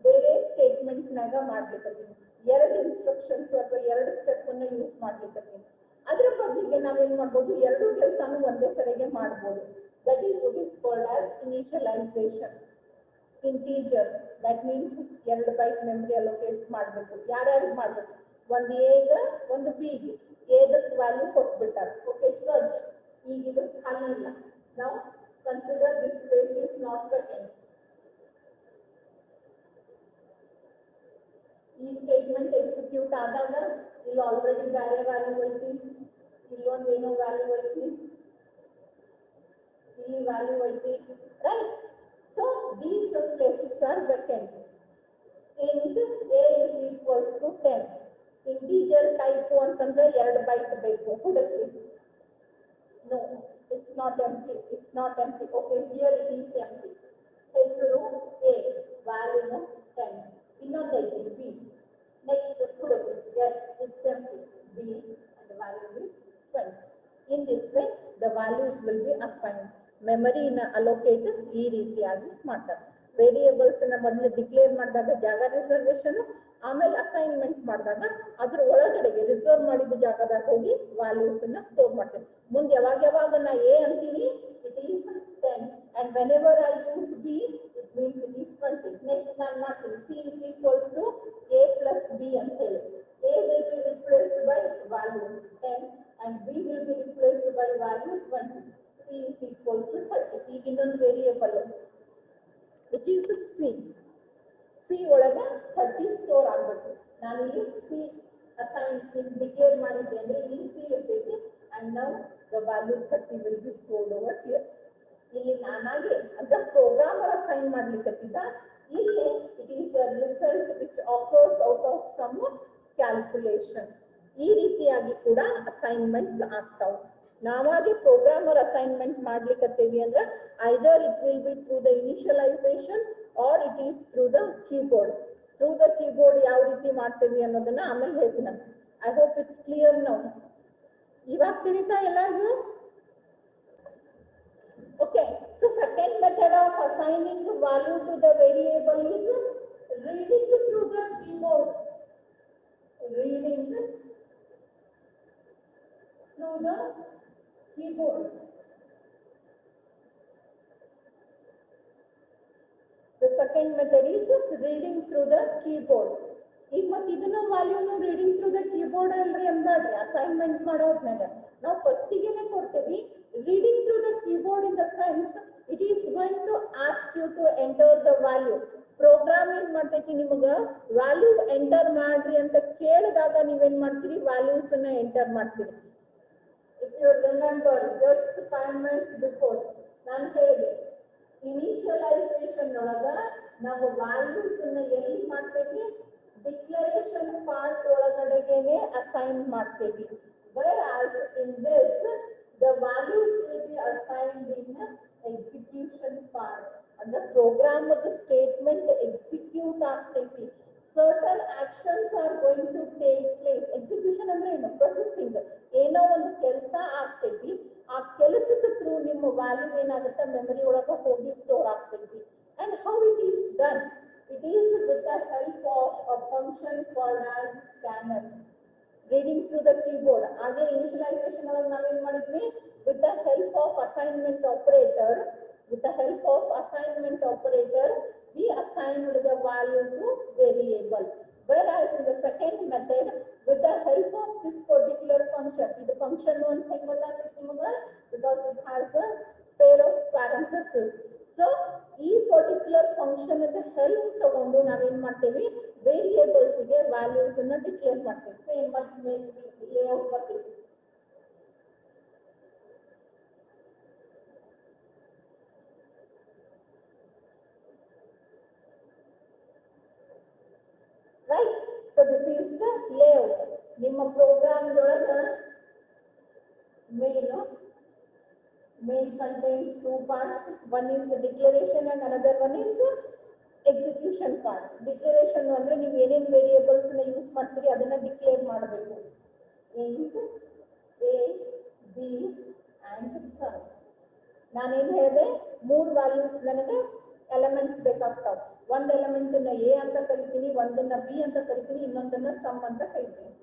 ಬೇರೆ ಸ್ಟೇಟ್ಮೆಂಟ್ ನಾಗ ಮಾಡ್ಲಿಕ್ಕತ್ತೀನಿ. 2 ಇನ್ಸ್ಟ್ರಕ್ಷನ್ಸ್ ಅಥವಾ 2 ಸ್ಟೆಪ್ ಅನ್ನ ಯೂಸ್ ಮಾಡ್ಲಿಕ್ಕತ್ತೀನಿ. ಅದ್ರ ಬದಲಿಗೆ ನಾವೇನ್ ಮಾಡ್ಬೋದು, 2 ಕೆಲಸನೂ ಒಂದೇ ಸರಿಗೆ ಮಾಡ್ಬೋದು. That is what is called as initialisation. Integer, that means 2 byte memory allocate ಮಾಡಬೇಕು. ಯಾರ್ಯಾರು ಮಾಡ್ಬೇಕು, ಒಂದು ಎಗ ಒಂದು ಬಿಗೆ. ಎದಕ್ಕೆ ವ್ಯಾಲ್ಯೂ ಕೊಟ್ಬಿಟ್ಟಾರೆ. ಓಕೆ, ಸರ್ಚ್ ಈಗ ಇದು ಖಾಲಿ ಇಲ್ಲ. ನಾವು consider this space is not vacant. ಈ ಸ್ಟೇಟ್ಮೆಂಟ್ ಎಕ್ಸಿಕ್ಯೂಟ್ ಆದಾಗ ಇಲ್ಲಿ ಆಲ್ರೆಡಿ ಬೇರೆ ವ್ಯಾಲ್ಯೂ ಐತಿ, ಇಲ್ಲೊಂದು ಏನೋ ವ್ಯಾಲ್ಯೂ ಐತಿ, ಇಲ್ಲಿ ವ್ಯಾಲ್ಯೂ ಐತಿ, right? So these places are vacant. int A is equals to 10. Integer type ಅಂತಂದ್ರೆ 2 byte ಬೇಕು, ಹುಡುಕಿ. No, it's not empty. It's not empty. Okay, here it is empty. ಹೆಸರು A, ವ್ಯಾಲ್ಯೂ 10. ಇನ್ನೊಂದೈತಿ B. Next ಹುಡುಕಿ. Yes, it's empty. B and the value is 20. In this way, the values will be assigned. Memory ನ allocate ಈ ರೀತಿಯಾಗಿ ಮಾಡ್ತಾರೆ. Variables ನ ಮೊದಲು declare ಮಾಡಿದಾಗ ಜಾಗ ರಿಸರ್ವೇಶನ್, ಆಮೇಲೆ ಅಸೈನ್ಮೆಂಟ್ ಮಾಡಿದಾಗ ಅದ್ರ ಒಳಗಡೆಗೆ ರಿಸರ್ವ್ ಮಾಡಿದ ಜಾಗದಾಗ ಹೋಗಿ ವ್ಯಾಲ್ಯೂಸ್ ಅನ್ನ ಸ್ಟೋರ್ ಮಾಡ್ತೇನೆ. ಮುಂದೆ ಯಾವಾಗ ನಾ A ಅಂತೀನಿ, it is 10 and whenever I use B it means it is 20. Next ನಾನು ಮಾಡ್ತೀನಿ C is equals to A plus B ಅಂತ ಹೇಳಿ. A will be replaced by value 10 and B will be replaced by value 20. C is equals to 30. ಈಗ ಇನ್ನೊಂದು variable which is C. C ಒಳಗೆ 30 store ಆಗಬೇಕು. ನಾನು ಇಲ್ಲಿ C ಅಸೈನ್ ಡಿಕ್ಲೇರ್ ಮಾಡಿದ್ದೇನೆ, ಇಲ್ಲಿ C ಇರ್ತೈತಿ and now the value 30 will be stored over here. ಇಲ್ಲಿ ನಾನಾಗೆ ಅಂದ್ರೆ ಪ್ರೋಗ್ರಾಮರ್ ಅಸೈನ್ ಮಾಡ್ಲಿಕ್ಕತ್ತಿದ್ದ, ಇಲ್ಲಿ it is a result which occurs out of some calculation. ಈ ರೀತಿಯಾಗಿ ಕೂಡ ಅಸೈನ್ಮೆಂಟ್ಸ್ ಆಗ್ತಾವೆ. ನಾವಾಗೆ ಪ್ರೋಗ್ರಾಮರ್ ಅಸೈನ್ಮೆಂಟ್ ಮಾಡ್ಲಿಕ್ಕತ್ತೀವಿ ಅಂದ್ರೆ either it will be through the initialization or it is through the keyboard. Through the keyboard ಯಾವ ರೀತಿ ಮಾಡ್ತೀವಿ ಅನ್ನೋದನ್ನ ಆಮೇಲೆ ಹೇಳ್ತೀನಿ. I hope it's clear now. ಇವಾಗ ತಿಳಿತಾ ಎಲ್ಲರಿಗೂ? Okay, so second method of assigning value to the variable is reading through the ಕೀಬೋರ್ಡ್. ರೀಡಿಂಗ್ ಥ್ರೂ ದ keyboard. The second method is reading through the keyboard. ಈಗ ಮತ್ತೆ ಇದನ್ನ ವ್ಯಾಲ್ಯೂನು ರೀಡಿಂಗ್ ಥ್ರೂ ದ ಕೀಬೋರ್ಡ್ ಅಲ್ರಿ ಅಂದ ಅಸೈನ್ಮೆಂಟ್ ಮಾಡೋದ್ನಾಗ ನಾವು ಫಸ್ಟಿಗೆನೆ ಕೊಡ್ತೀವಿ reading through the keyboard in the sense it is going to ask you to enter the value. Program ಏನ್ ಮಾಡ್ತೈತಿ ನಿಮಗ ವ್ಯಾಲ್ಯೂ ಎಂಟರ್ ಮಾಡ್ರಿ ಅಂತ ಕೇಳಿದಾಗ ನೀವೇನ್ ಮಾಡ್ತೀರಿ ವ್ಯಾಲ್ಯೂಸ್ ಅನ್ನ ಎಂಟರ್ ಮಾಡ್ತೀರಿ. If you remember just 5 minutes before ನಾನು ಹೇಳಿದೆ ಇನಿಷಿಯಲೈಸೇಷನ್ ಒಳಗ ನಾವು ವ್ಯಾಲ್ಯೂಸ್ ಅನ್ನ ಎಲ್ಲಿ ಮಾಡ್ತೇವಿ ಡಿಕ್ಲರೇಷನ್ ಪಾರ್ಟ್ ಒಳಗಡೆಗೆನೆ ಅಸೈನ್ ಮಾಡ್ತೇವಿ. whereas in this the values will be assigned in execution part. ಅಂದ್ರೆ ಪ್ರೋಗ್ರಾಮ್ ಸ್ಟೇಟ್ಮೆಂಟ್ ಎಕ್ಸಿಕ್ಯೂಟ್ ಆಗ್ತೈತಿ. certain actions are going to take place. execution ಅಂದ್ರೆ ಏನು ಪ್ರೊಸೆಸಿಂಗ್. ಏನೋ ಒಂದು ಕೆಲಸ ಆಗ್ತೈತಿ ಆ ಕೆಲಸದ ಥ್ರೂ ನಿಮ್ಮ ವ್ಯಾಲ್ಯೂ ಏನಾಗುತ್ತೆ ಮೆಮರಿ ಒಳಗೆ ಹೋಗಿ ಸ್ಟೋರ್ ಆಗ್ತೈತಿ. and how it is done? it is with the help of a function called as scanner. reading through the keyboard. ಹಾಗೆ ಇನಿಷಿಯಲೈಸೇಷನ್ ಒಳಗೆ ನಾವೇನ್ ಮಾಡಿದ್ವಿ with the help of assignment operator. with the help of assignment operator we assigned the value to variable. whereas in the second method with the help of this particular function, the function one thing because it has a pair of parentheses. so ಈ particular function ಅದ help ತಗೊಂಡು ನಾವೇನ್ ಮಾಡ್ತೇವೆ variables ಗೆ values ಅನ್ನ declare ಮಾಡ್ತೇವೆ. Same ಮತ್ತೆ layout ಬರ್ತೈತಿ. right? so this is the layout. ನಿಮ್ಮ ಪ್ರೋಗ್ರಾಮ್ ದೊಳಗ main contains two parts. one is the declaration and another one is the execution part. declaration ಅಂದ್ರೆ ನೀವು ಏನೇನ್ ವೇರಿಯೇಬಲ್ಸ್ ನ ಯೂಸ್ ಮಾಡ್ತೀರಿ ಅದನ್ನ ಡಿಕ್ಲೇರ್ ಮಾಡಬೇಕು. int a b and sum. ನಾನೇನ್ ಹೇಳಿದೆ ಮೂರು ವ್ಯಾಲ್ಯೂಸ್ ನನಗೆ ಎಲಿಮೆಂಟ್ಸ್ ಬೇಕಾಗ್ತಾವ. ಒಂದ್ ಎಲಿಮೆಂಟ್ ನ a ಅಂತ ಕರಿತೀನಿ, ಒಂದನ್ನ b ಅಂತ ಕರಿತೀನಿ, ಇನ್ನೊಂದನ್ನ ಸಮ್ ಅಂತ ಕರಿತೀನಿ.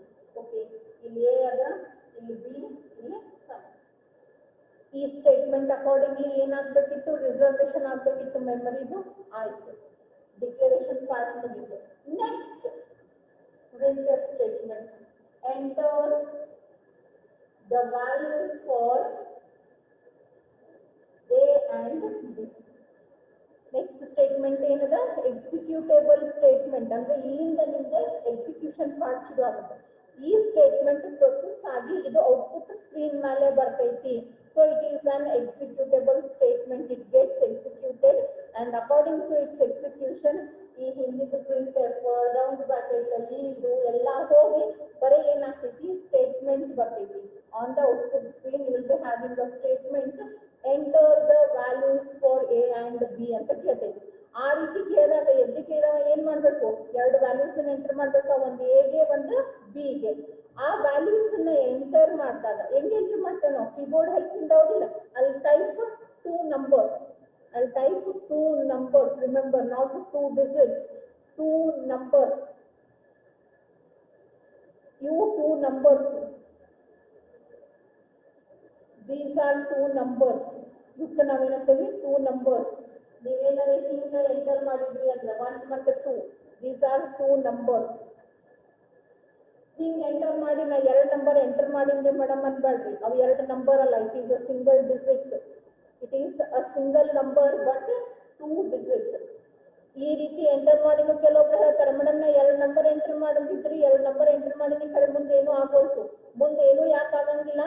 ಓಕೆ, ಇಲ್ಲಿ a ಅದ, ಇಲ್ಲಿ b, ಇಲ್ಲಿ ಸಮ್. ಈ ಸ್ಟೇಟ್ಮೆಂಟ್ ಅಕಾರ್ಡಿಂಗ್ಲಿ ಏನಾಗ್ಬೇಕಿತ್ತು ರಿಸರ್ವೇಶನ್ ಆಗ್ಬೇಕಿತ್ತು ಮೆಮರಿದು, ಆಯ್ತು. ಡಿಕ್ಲರೇಷನ್ ಪಾರ್ಟ್ ಮುಗಿತು. Next printf statement. enter the values for a and b. Next statement ಏನದ ಎಕ್ಸಿಕ್ಯೂಟೇಬಲ್ ಸ್ಟೇಟ್ಮೆಂಟ್. ಅಂದ್ರೆ ಇಲ್ಲಿಂದ ನಿಮ್ಗೆ ಎಕ್ಸಿಕ್ಯೂಷನ್ ಪಾರ್ಟ್ ಶುರು ಆಗುತ್ತೆ. ಈ ಸ್ಟೇಟ್ಮೆಂಟ್ ಪ್ರೊಸೆಸ್ ಆಗಿ ಇದು ಔಟ್ಪುಟ್ ಸ್ಕ್ರೀನ್ ಮೇಲೆ ಬರ್ತೈತಿ. so it is an executable statement. it gets executed and according to its execution ಈ ಹಿಂದಿನ printf ರೌಂಡ್ ಬ್ರಾಕೆಟ್ ಅಲ್ಲಿ ಇದು ಎಲ್ಲ ಹೋಗಿ ಬರೀ ಏನಾಗ್ತೈತಿ ಸ್ಟೇಟ್ಮೆಂಟ್ ಬರ್ತೈತಿ. on the output screen you will be having the statement enter the values for a and b ಅಂತ ಕೇಳ್ತೈತಿ. ಆ ರೀತಿ ಕೇಳಿದಾಗ ಎದ್ದಕ್ಕೆ ಏನ್ ಮಾಡ್ಬೇಕು, ಎರಡು ವ್ಯಾಲ್ಯೂಸ್ ಅನ್ನ ಎಂಟರ್ ಮಾಡ್ಬೇಕು, ಒಂದು a ಗೆ ಒಂದು b ಗೆ. ಆ ವ್ಯಾಲ್ಯೂಸ್ ಅನ್ನ ಎಂಟರ್ ಮಾಡಿದಾಗ ಹೆಂಗೆ ಎಂಟರ್ ಮಾಡ್ತೇವೆ ನಾವು ಕೀಬೋರ್ಡ್ ಹೆಲ್ಪ್ ಇಂದ ಹೋಗಿಲ್ಲ. ಅಲ್ಲಿ ಟೈಪ್ ಟೂ ನಂಬರ್ಸ್, ಅಲ್ಲಿ type two numbers. Remember not two digits, two numbers. ಇವು two numbers. these are two numbers. ಇದಕ್ಕೆ ನಾವೇನಂತೀವಿ ಟೂ ನಂಬರ್ಸ್. ನೀವೇನಾದ್ರೆ ಹಿಂಗೆ ಎಂಟರ್ ಮಾಡಿದ್ರಿ ಅಂದ್ರೆ 1 ಮತ್ತು 2, these are two numbers. ಹಿಂಗೆ ಎಂಟರ್ ಮಾಡಿ ನಾ 2 ನಂಬರ್ ಎಂಟರ್ ಮಾಡಿದ್ರೆ ಮೇಡಮ್ ಅನ್ಬೇಡ್ರಿ, ಅವು 2 ನಂಬರ್ ಅಲ್ಲ, it is a single digit. It is a single number but 2 digit. ಈ ರೀತಿ ಎಂಟರ್ ಮಾಡಿನೂ ಕೆಲವೊಬ್ರು ಹೇಳ್ತಾರೆ ಮೇಡಮ್ ನಾ 2 ನಂಬರ್ ಎಂಟರ್ ಮಾಡಿದ್ರಿ, 2 ನಂಬರ್ ಎಂಟರ್ ಮಾಡಿನಿ, ಕಡೆ ಮುಂದೆ ಏನೂ ಆಗೋಯ್ತು. ಮುಂದೆ ಏನೂ ಯಾಕೆ ಆಗಂಗಿಲ್ಲ,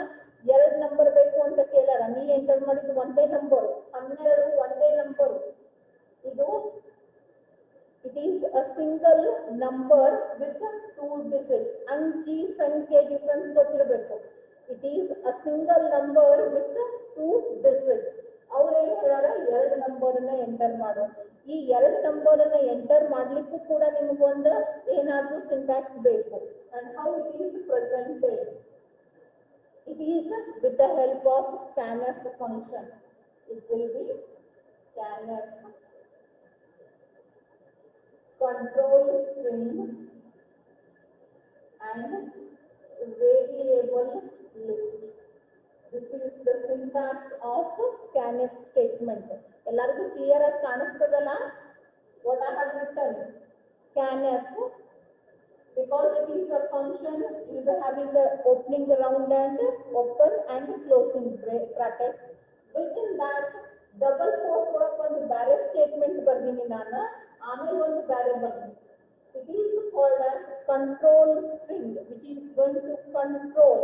2 ನಂಬರ್ ಬೇಕು ಅಂತ ಕೇಳಾರ. ನೀ ಎಂಟರ್ ಮಾಡಿದ್ದು ಒಂದೇ ನಂಬರ್, 12 ಒಂದೇ ನಂಬರ್. ಇದು it is a single number with 2 digits. ಅಂಕಿ ಸಂಖ್ಯೆ ಡಿಫರೆನ್ಸ್ ಗೊತ್ತಿರಬೇಕು. It is a single number with 2 digits. ಅವ್ರೇನ್ ಹೇಳಾರ 2 ನಂಬರ್ ಅನ್ನ ಎಂಟರ್ ಮಾಡು. ಈ 2 ನಂಬರ್ ಅನ್ನ ಎಂಟರ್ ಮಾಡ್ಲಿಕ್ಕೂ ಕೂಡ ನಿಮ್ಗೊಂದು ಏನಾದ್ರೂ ಸಿಂಟ್ಯಾಕ್ಸ್ ಬೇಕು. And how it is presented, it is with the help of scanf function. it will be scanf control string and variable list. this is the syntax of scanf statement. ಎಲ್ಲರಿಗೂ clear ಆಗಿ ಕಾಣಿಸ್ತದಲ್ಲ? what I have written, scanf because it is a function, you will be having the opening round and open and closing bracket. Within that double quote ಒಳಗೆ ಒಂದು ಬೇರೆ statement ಬರ್ತೀನಿ ನಾನು, ಆಮೇಲೆ ಒಂದು ಬೇರೆ ಬರ್ತೀನಿ. It is called as control string which is going to control.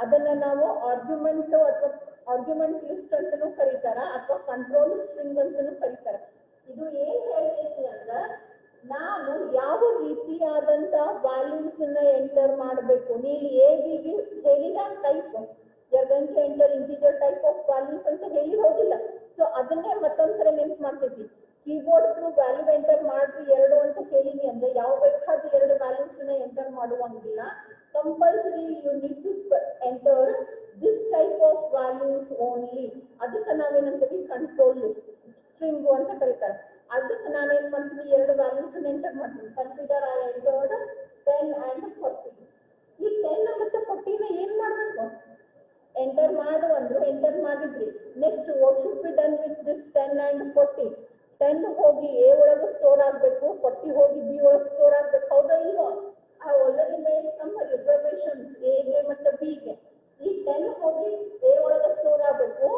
ಅದನ್ನ ನಾವು ಆರ್ಗ್ಯುಮೆಂಟ್ ಅಥವಾ ಆರ್ಗ್ಯುಮೆಂಟ್ ಲಿಸ್ಟ್ ಅಂತಾನೂ ಕರೀತಾರ ಅಥವಾ ಕಂಟ್ರೋಲ್ ಸ್ಟ್ರಿಂಗ್ ಅಂತಾನೂ ಕರೀತಾರ. ಇದು ಏನ್ ಹೇಳ್ತೈತಿ ಅಂದ್ರೆ ನಾನು ಯಾವ ರೀತಿಯಾದಂತ ವ್ಯಾಲ್ಯೂಸ್ ಅನ್ನ ಎಂಟರ್ ಮಾಡಬೇಕು. ನೀವು ಎ ಬಿಗೆ ಹೇಳಿದ ಟೈಪ್ ಎರಡಂಕೆ enter integer type of values ಅಂತ ಹೇಳಿ ಹೋಗಿಲ್ಲ. ಸೊ ಅದನ್ನೇ ಮತ್ತೊಂದ್ಸಲ ನೆನ್ಪು ಮಾಡ್ತೈತಿ. ಕೀಬೋರ್ಡ್ ಥ್ರೂ ವ್ಯಾಲ್ಯೂ ಎಂಟರ್ ಮಾಡ್ರಿ ಎರಡು ಅಂತ ಹೇಳಿನಿ ಅಂದ್ರೆ ಯಾವ ಬೇಕಾದ ಎರಡು ವ್ಯಾಲ್ಯೂಸ್ ನ ಎಂಟರ್ ಮಾಡುವಂಗಿಲ್ಲ. Compulsory you need to enter this type of values only. ಅದಕ್ಕೆ ನಾವೇನಂತೀವಿ ಕಂಟ್ರೋಲ್ ಸ್ಟ್ರಿಂಗ್ ಅಂತ ಕರೀತಾರೆ. ಅದಕ್ಕೆ ನಾನೇನ್ ಮಾಡ್ತೀನಿ, ಎರಡು ವ್ಯಾಲ್ಯೂಸ್ ಎಂಟರ್ ಮಾಡ್ತೀನಿ. Consider I entered 10 and 40. ಈ 10 ಮತ್ತೆ 40 ನ ಏನ್ ಮಾಡ್ಬೇಕು? ಎಂಟರ್ ಮಾಡು ಅಂದ್ರು ಎಂಟರ್ ಮಾಡಿದ್ರಿ. Next what should be done with this 10 and 40? 10 ಹೋಗಿ ಎ ಒಳಗೆ ಸ್ಟೋರ್ ಆಗ್ಬೇಕು, 40 ಹೋಗಿ ಬಿ ಒಳಗೆ ಸ್ಟೋರ್ ಆಗ್ಬೇಕು. ಹೌದಾ ಇಲ್ವೋ? I already made some reservations ಎಗೆ ಮತ್ತೆ ಬಿಗೆ. ಈ 10 ಹೋಗಿ ಎ ಒಳಗೆ ಸ್ಟೋರ್ ಆಗ್ಬೇಕು,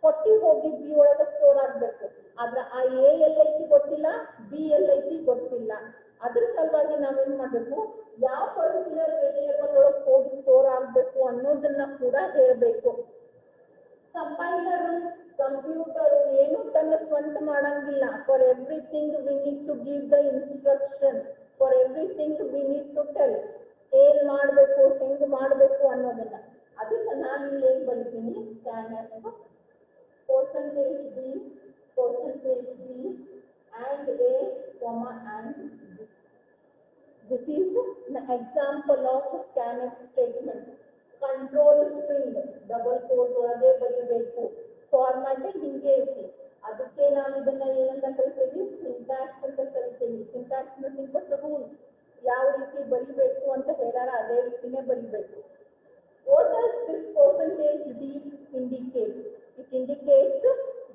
40 ಹೋಗಿ ಬಿ ಒಳಗೆ ಸ್ಟೋರ್ ಆಗ್ಬೇಕು. ಆದ್ರೆ ಆ ಎ ಎಲ್ಲೈತಿ ಗೊತ್ತಿಲ್ಲ, ಬಿ ಎಲ್ಲೈತಿ ಗೊತ್ತಿಲ್ಲ. ಅದ್ರ ಸಲುವಾಗಿ ನಾವೇನ್ ಮಾಡ್ಬೇಕು, ಯಾವ ಪರ್ಟಿಕ್ಯುಲರ್ ವೇರಿಯೇಬಲ್ ಒಳಗೆ ಹೋಗಿ ಸ್ಟೋರ್ ಆಗ್ಬೇಕು ಅನ್ನೋದನ್ನ ಕೂಡ ಹೇಳ್ಬೇಕು. ಕಂಪೈಲರ್ ಕಂಪ್ಯೂಟರ್ ಏನು ತನ್ನ ಸ್ವಂತ ಮಾಡಂಗಿಲ್ಲ. For everything we need to give the instruction, for everything we need to tell ಏನ್ ಮಾಡ್ಬೇಕು, ಹೆಂಗ್ ಮಾಡ್ಬೇಕು ಅನ್ನೋದನ್ನ. ಅದಕ್ಕೆ ನಾನು ಇಲ್ಲಿ ಏನ್ ಬರೀತೀನಿ, scanner percentage b and a comma and b. This is an example of scanf statement. Control string double quote ಒಳಗೆ ಬರೀಬೇಕು. ಫಾರ್ಮ್ಯಾಟಿಂಗ್ ಹಿಂಗೆ ಐತಿ. ಅದಕ್ಕೆ ನಾವು ಇದನ್ನ ಏನಂತ ಕರಿತೀವಿ, ಸಿಂಟ್ಯಾಕ್ಸ್ ಅಂತ ಕರಿತೀವಿ. Syntax nothing but rules. ಯಾವ ರೀತಿ ಬರೀಬೇಕು ಅಂತ ಹೇಳಾರ ಅದೇ ರೀತಿನೇ ಬರೀಬೇಕು. What does this percentage b indicate? It indicates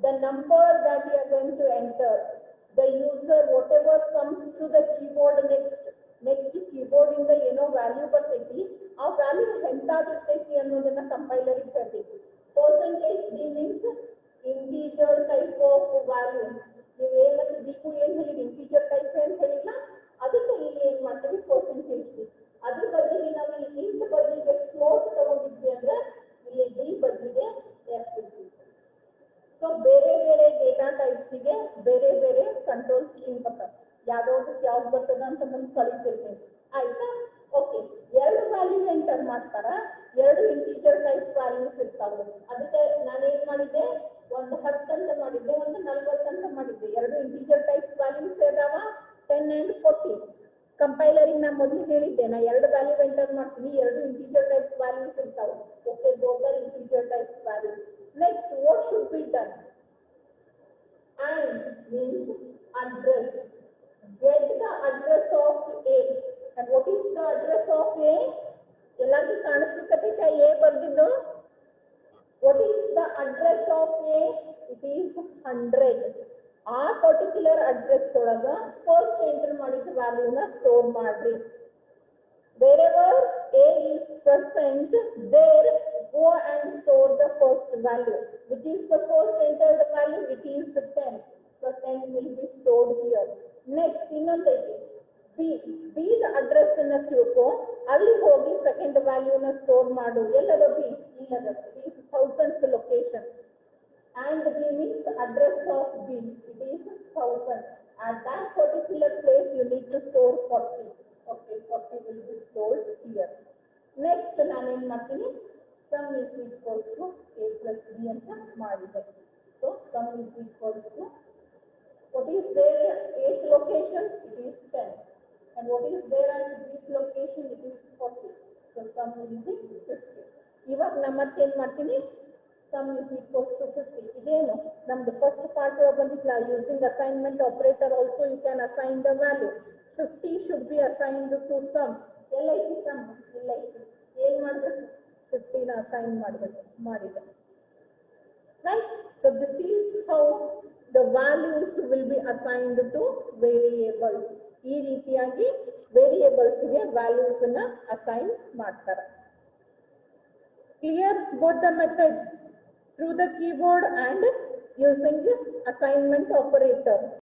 the number that you are going to enter. The user, whatever comes to the keyboard next keyboard in the value ಬರ್ತೈತಿ, ಆ ವ್ಯಾಲ್ಯೂ ಎಂತಾದಿರ್ತೈತಿ ಅನ್ನೋದನ್ನ compiler ಹೇಳ್ತೈತಿ. Percentage d means integer type of value. ನೀವು a ಮತ್ತು b ಗೂ ಏನ್ ಹೇಳಿರಿ, integer type ಅಂತ ಹೇಳಿಲ್ಲ. ಅದಕ್ಕೆ ಇಲ್ಲಿ ಏನ್ ಮಾಡ್ತೀವಿ, percentage d. ಅದ್ರ ಬದಲಿಗೆ ನಾವು ಇಲ್ಲಿ int ಬದಲಿಗೆ float ತಗೊಂಡಿದ್ವಿ ಅಂದ್ರೆ ಇಲ್ಲಿ d ಬದಲಿಗೆ f ಇರ್ತೀವಿ. ಸೊ ಬೇರೆ ಬೇರೆ ಡೇಟಾ ಟೈಪ್ಸ್ಗೆ ಬೇರೆ ಬೇರೆ ಕಂಟ್ರೋಲ್ ಸ್ಟ್ರಿಂಗ್ ಬರ್ತಾವೆ. ಯಾವ್ದಕ್ಕೆ ಯಾವ್ದು ಬರ್ತದ ಅಂತ ನಮ್ಗೆ ಕಲಿತಿರ್ತೀನಿ. ಆಯ್ತಾ? ಓಕೆ, ಎರಡು ವ್ಯಾಲ್ಯೂ ಎಂಟರ್ ಮಾಡ್ತಾರ, ಎರಡು ಇಂಟಿಜರ್ ಟೈಪ್ ವ್ಯಾಲ್ಯೂಸ್ ಇರ್ತಾವೆ. ಅದಕ್ಕೆ ನಾನು ಏನ್ ಮಾಡಿದ್ದೆ, ಒಂದು 10 ಅಂತ ಮಾಡಿದ್ದೆ, ಒಂದು 40 ಅಂತ ಮಾಡಿದ್ದೆ. ಎರಡು ಇಂಟಿಜರ್ ಟೈಪ್ ವ್ಯಾಲ್ಯೂಸ್ ಇದಾವ, 10 and 40. ಕಂಪೈಲರಿಂಗ್ ನಾ ಮೊದಲು ಹೇಳಿದ್ದೆ, ನಾ ಎರಡು ವ್ಯಾಲ್ಯೂ ಎಂಟರ್ ಮಾಡ್ತೀನಿ, ಎರಡು ಇಂಟಿಜರ್ ಟೈಪ್ ವ್ಯಾಲ್ಯೂಸ್ ಇರ್ತಾವೆ. Okay, both are integer type values. Next, what should be done? And means address. Get the address of A. And what is the address of A? ಎಲ್ಲರಿಗೂ ಕಾಣಿಸ್ಲಿಕ್ಕತ್ತೈತೆ A ಬರ್ದಿದ್ದು. What is the address of A? It is 100. ಆ particular address ಒಳಗ first enter ಮಾಡಿದ ವ್ಯಾಲ್ಯೂನ store ಮಾಡ್ರಿ. Wherever A is present, there go and store the first value. Which is the first entered value? It is 10. So 10 will be stored here. Next, ಇನ್ನೊಂದೈತಿ B the address in a ಕ್ಯೂಕೋ, ಅಲ್ಲಿ ಹೋಗಿ second ವ್ಯಾಲ್ಯೂನ store ಮಾಡು. ಎಲ್ಲದ B? ಇಲ್ಲದ. It is 1000th location. And B means address of B. It is 1000. At that particular place, you need to store 40. Okay, 40 will be stored here. Next, ನಾನು ಏನ್ ಮಾಡ್ತೀನಿ, sum is equals to a plus b ಅಂತ ಮಾಡಿದೆ. So sum is equals to, what is there at a's location? It is 10. And what is there at b's location? It is 40. So sum will be 50. ಇವಾಗ ನಾನು ಮತ್ತೇನ್ ಮಾಡ್ತೀನಿ, sum is equals to 50. ಇದೇನು ನಮ್ದು first part ಬಂದಿಲ್ಲ, using assignment operator also you can assign the value. 50 should be assigned to sum. ಎಲ್ಲೈತಿ sum? ಇಲ್ಲೈತಿ. ಏನ್ ಮಾಡ್ಬೇಕು, 50 ನ ಅಸೈನ್ ಮಾಡ್ಬೇಕು. ಮಾಡಿದೆ. Right? So this is how the values will be assigned to variables. ಈ ರೀತಿಯಾಗಿ ವೇರಿಯೇಬಲ್ಸ್ ಗೆ ವ್ಯಾಲ್ಯೂಸ್ ನ ಅಸೈನ್ ಮಾಡ್ತಾರೆ. Clear both the methods through the keyboard and using assignment operator.